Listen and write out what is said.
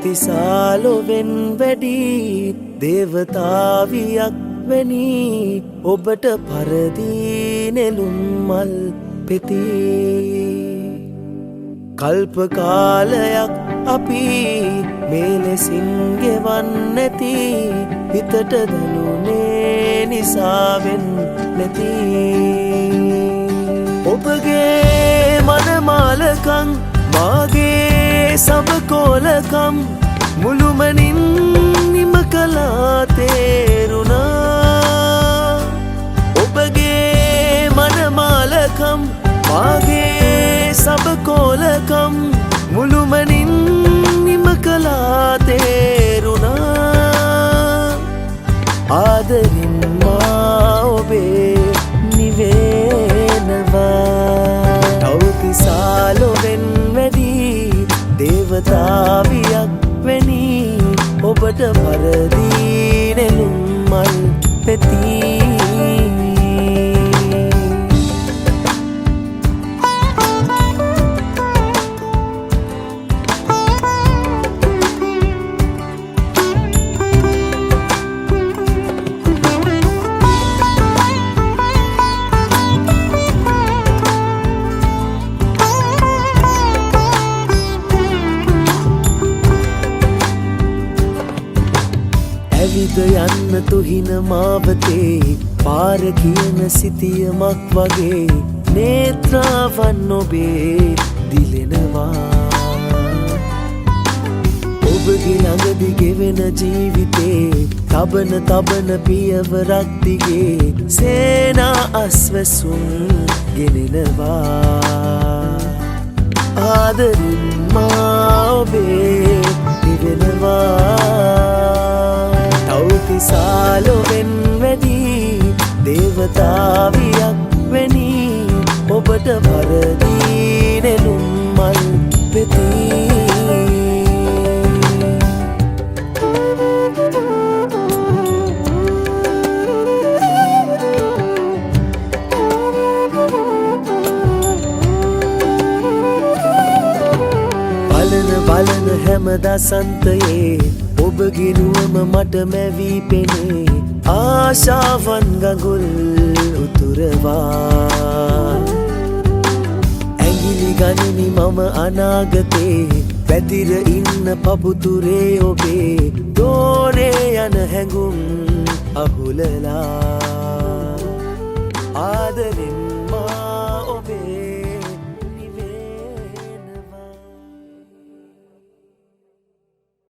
තවතිසාලොවෙන් වැඩි දේවතාවියක් වැනි ඔබට පරදී නෙළුම් මල් පෙති කල්ප කාලයක් අපි මේ ලෙසින් ගෙවන්නැති හිතට දැනුනේ නිසාවෙන් නැති ඔබගේ මනමාලකම් මාගේ සබකෝලකම් මුළුමනින් නිම කළා තේරුණා ඔබගේ මනමාලකම් මාගේ සබකෝලකම් මුළුමනින් නිම කළා තේරුණා ආදරින් මා ඔබේ නිවෙනවා තවතිසාලොවෙන් වැඩි දේවතාවියක් වැනි ඔබට පරදී නෙළුම් මල් පෙති ඇවිද යන්න තුහින මාවතේ පාර කියන සිතියමක් වගේ නේත්‍රාවන් ඔබේ දිලෙනවා ඔබගේ ළඟදි ගෙවෙන ජීවිතේ තබන පියවරක් දිගේ සේනා අස්වැසුම් ගෙනෙනවා ආදරින් මා ඔබේ නිවෙනවා තවතිසාලොවෙන් වැඩි දේවතාවියක් වැනි ඔබට පරදී නෙළුම් මල් පෙති බලන හැම දසන්තයේ ඔබගේ නුවම මට මැවී පෙනේ ආශාවන් ගඟුල් උතුරවා ඇඟිලි ගනිමි මම අනාගතේ පැතිර ඉන්න පපුතුරේ ඔබේ දෝනේ යන හැඟුම් අහුලලා ආදරෙන්